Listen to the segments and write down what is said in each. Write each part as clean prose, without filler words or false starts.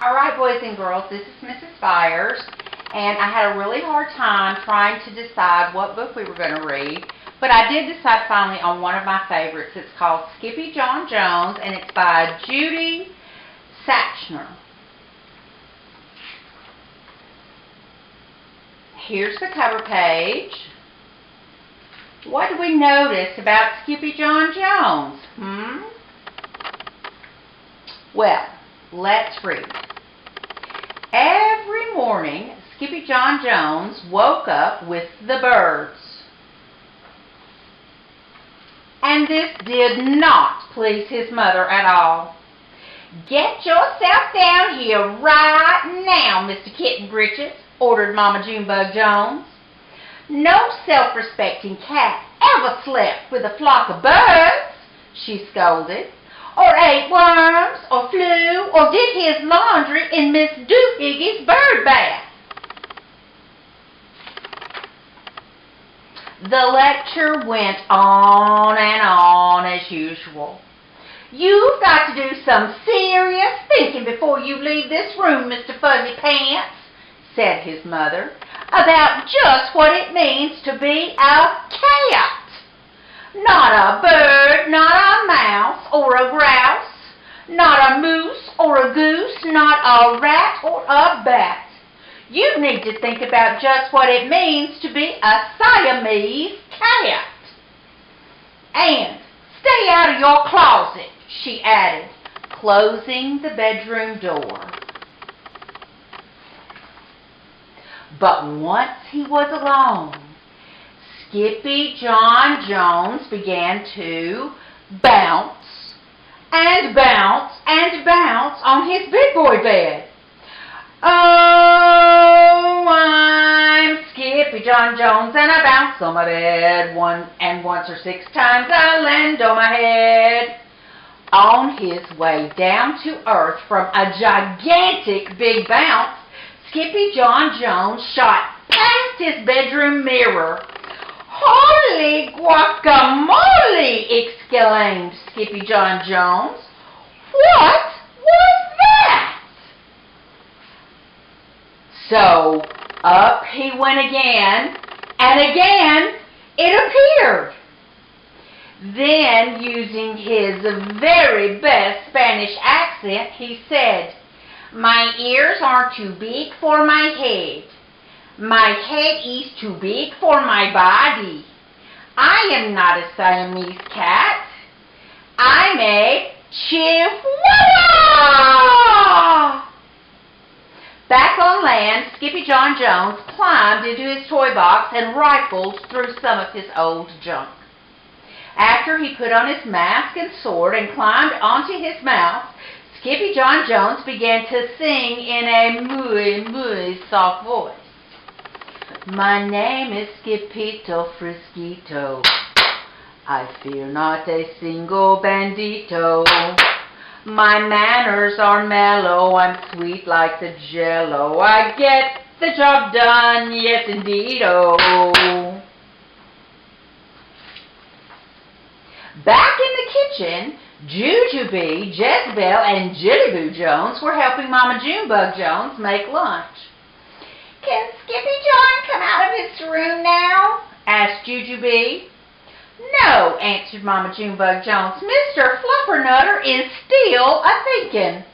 Alright, boys and girls, this is Mrs. Byers, and I had a really hard time trying to decide what book we were going to read, but I did decide finally on one of my favorites. It's called SkippyJonJones, and it's by Judy Sachner. Here's the cover page. What do we notice about SkippyJonJones? Well, let's read. Every morning, SkippyJonJones woke up with the birds. And this did not please his mother at all. "Get yourself down here right now, Mr. Kitten Britches," ordered Mama Junebug Jones. "No self-respecting cat ever slept with a flock of birds," she scolded, "or ate worms, or flew, or did his laundry in Miss Doohiggy's bird bath." The lecture went on and on as usual. "You've got to do some serious thinking before you leave this room, Mr. Fuzzy Pants," said his mother, "about just what it means to be a cat. Not a bird, not a mouse or a grouse, not a moose or a goose, not a rat or a bat. You need to think about just what it means to be a Siamese cat. And stay out of your closet," she added, closing the bedroom door. But once he was alone, SkippyJonJones began to bounce and bounce and bounce on his big boy bed. "Oh, I'm SkippyJonJones, and I bounce on my bed once or 6 times I land on my head." On his way down to earth from a gigantic big bounce, SkippyJonJones shot past his bedroom mirror. "Holy guacamole!" exclaimed SkippyJonJones. "What was that?" So up he went again, and again it appeared. Then, using his very best Spanish accent, he said, "My ears are too big for my head. My head is too big for my body. I am not a Siamese cat. I'm a Chihuahua." Back on land, SkippyJonJones climbed into his toy box and rifled through some of his old junk. After he put on his mask and sword and climbed onto his mouth, SkippyJonJones began to sing in a muy soft voice. "My name is Skippito Frisquito. I fear not a single bandito. My manners are mellow, I'm sweet like the jello. I get the job done, yes indeed-o." Back in the kitchen, Jujubee, Jezebel, and Jillyboo Jones were helping Mama Junebug Jones make lunch. "Can Skippy-John come out of his room now?" asked Jujubee. "No," answered Mama Junebug Jones. "Mr. Fluffernutter is still a-thinking."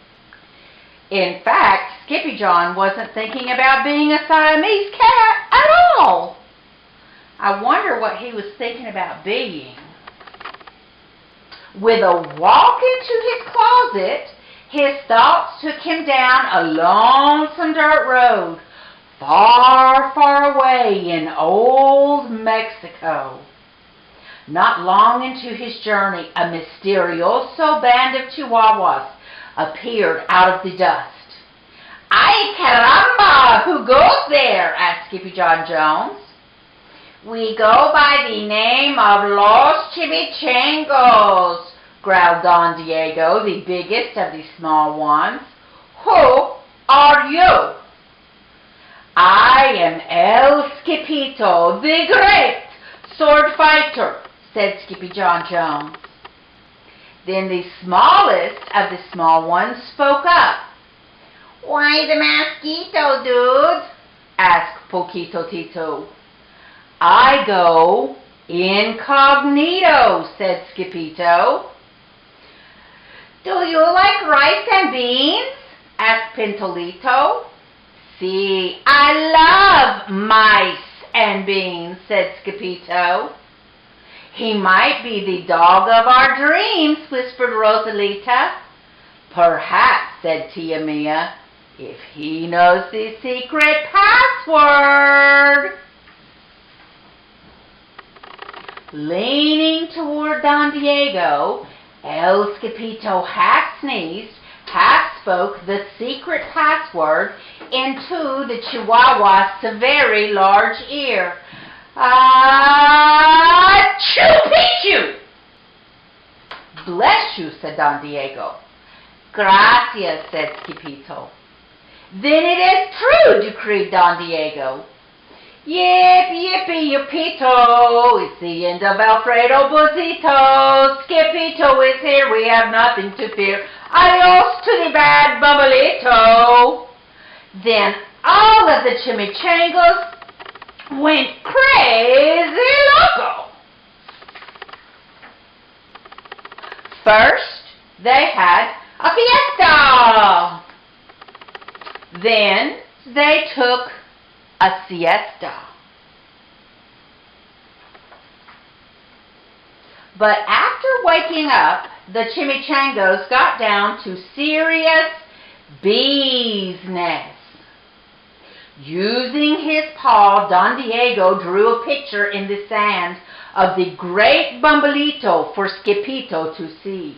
In fact, SkippyJon wasn't thinking about being a Siamese cat at all. I wonder what he was thinking about being. With a walk into his closet, his thoughts took him down a lonesome dirt road, far, far away in old Mexico. Not long into his journey, a mysterioso band of Chihuahuas appeared out of the dust. "Ay, caramba! Who goes there?" asked SkippyJonJones. "We go by the name of Los Chivichangos," growled Don Diego, the biggest of the small ones. "Who are you?" "I am El Skippito, the great sword fighter," said SkippyJonJones. Then the smallest of the small ones spoke up. Why the mosquito, dude? Asked Poquito Tito. I go incognito, said Skippito. Do you like rice and beans? Asked Pintolito. See, I love mice and beans, said Skippito. He might be the dog of our dreams, whispered Rosalita. Perhaps, said Tia Mia, if he knows the secret password. Leaning toward Don Diego, El Skippito half sneezed, half spoke the secret password into the Chihuahua's very large ear. Achoo-pichoo! Bless you, said Don Diego. Gracias, said Skippito. Then it is true, decreed Don Diego. Yip, yippee, yippito, it's the end of Alfredo Bozito. Skippito is here, we have nothing to fear. Adios to the bad bubblito. Then all of the chimichangas went crazy loco. First, they had a fiesta. Then they took a siesta. But after waking up, the chimichangos got down to serious business. Using his paw, Don Diego drew a picture in the sand of the great Bumblito for Skippito to see.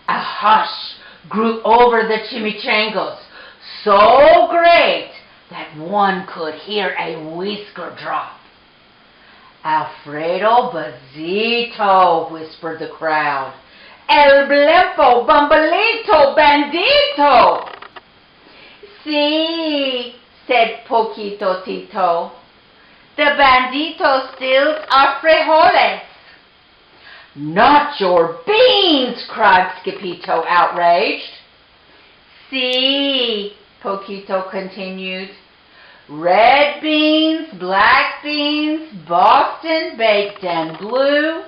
A hush grew over the chimichangos, so great that one could hear a whisker drop. Alfredo Bozito, whispered the crowd. El blimpo, bumblito, bandito. See, said Poquito Tito. The bandito steals our frijoles. Not your beans, cried Skippito, outraged. See, Poquito continued. Red beans, black beans, Boston baked and blue,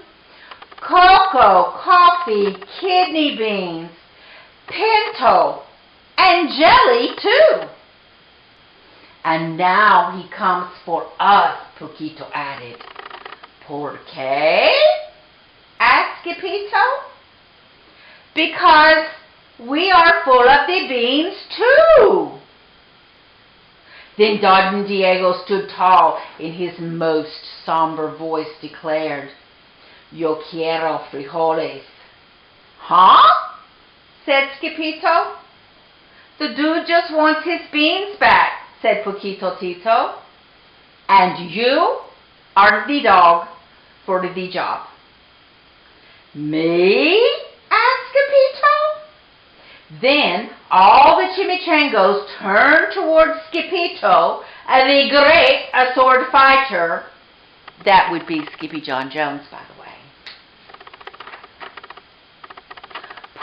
cocoa, coffee, kidney beans, pinto, and jelly too. And now he comes for us, Poquito added. ¿Por qué? asked Skippito. Because we are full of the beans too. Then Don Diego stood tall, in his most somber voice declared, Yo quiero frijoles. Huh? said Skippito. The dude just wants his beans back, said Poquito Tito. And you are the dog for the job. Me? asked Skippito. Then all the chimichangos turned towards Skippito, the great sword fighter. That would be SkippyJonJones, by the way.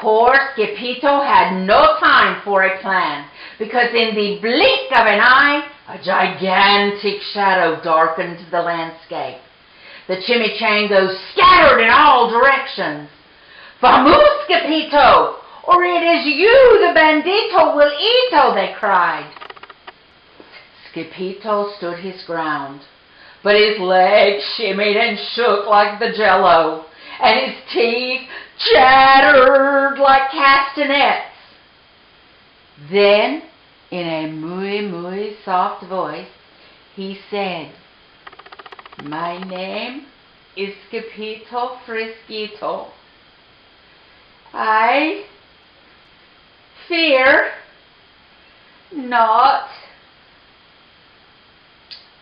Poor Skippito had no time for a plan, because in the blink of an eye, a gigantic shadow darkened the landscape. The chimichangos scattered in all directions. Vamos, Skippito! Or it is you, the bandito, will eato, they cried. Skippito stood his ground, but his legs shimmied and shook like the jello, and his teeth chattered like castanets. Then, in a muy soft voice, he said, My name is Skippito Frisquito. I fear not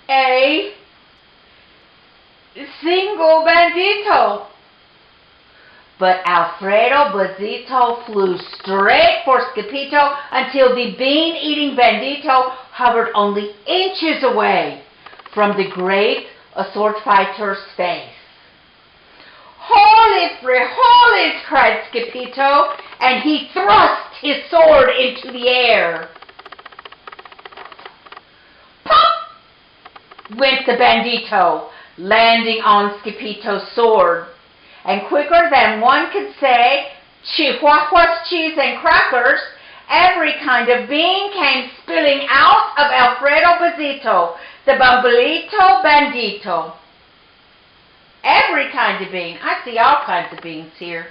a single bandito. But Alfredo Bozito flew straight for Skippito until the bean-eating bandito hovered only inches away from the great sword fighter's face. Holy frijoles, cried Skippito, and he thrust his sword into the air. went the bandito, landing on Skippy's sword. And quicker than one could say, Chihuahua's cheese and crackers, every kind of bean came spilling out of Alfredo Bezito, the Bumblito Bandito. Every kind of bean. I see all kinds of beans here.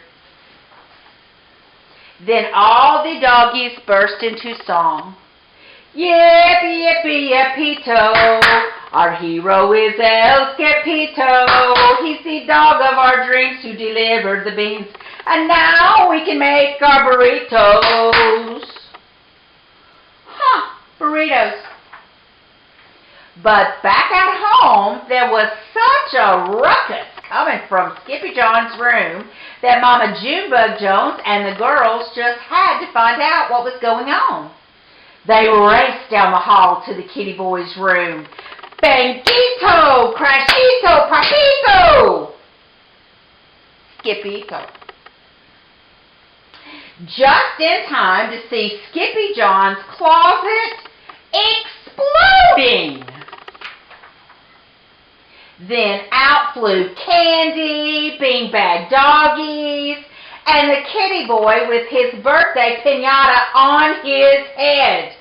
Then all the doggies burst into song. Yippee, yippee, yippito, our hero is El Skippito. He's the dog of our dreams who delivered the beans, and now we can make our burritos. Burritos. But back at home, there was such a ruckus coming from Skippy John's room that Mama Junebug Jones and the girls just had to find out what was going on. They raced down the hall to the kitty boy's room. Bangito, crashito, papito! Skippyto. Just in time to see Skippy John's closet exploding. Then out flew Candy, beanbag doggies, and the kitty boy with his birthday piñata on his head.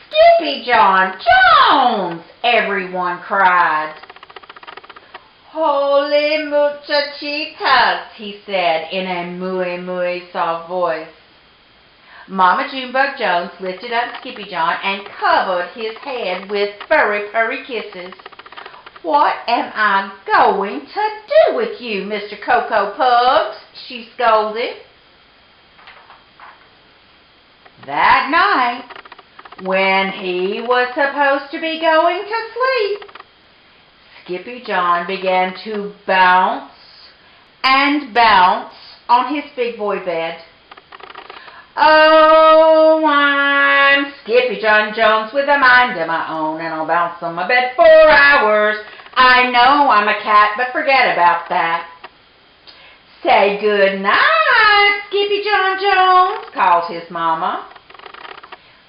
Skippy John Jones, everyone cried. Holy muchachitas, he said in a muy soft voice. Mama Junebug Jones lifted up Skippy John and covered his head with furry kisses. What am I going to do with you, Mr. Cocoa Pugs? She scolded. That night, when he was supposed to be going to sleep, Skippy John began to bounce and bounce on his big boy bed. Oh, I'm Skippy John Jones with a mind of my own, and I'll bounce on my bed for hours. I know I'm a cat, but forget about that. Say good night, Skippy John Jones, called his mama.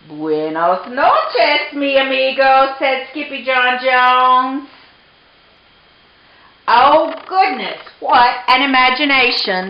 Buenos noches, mi amigo, said Skippy John Jones. Oh, goodness, what an imagination.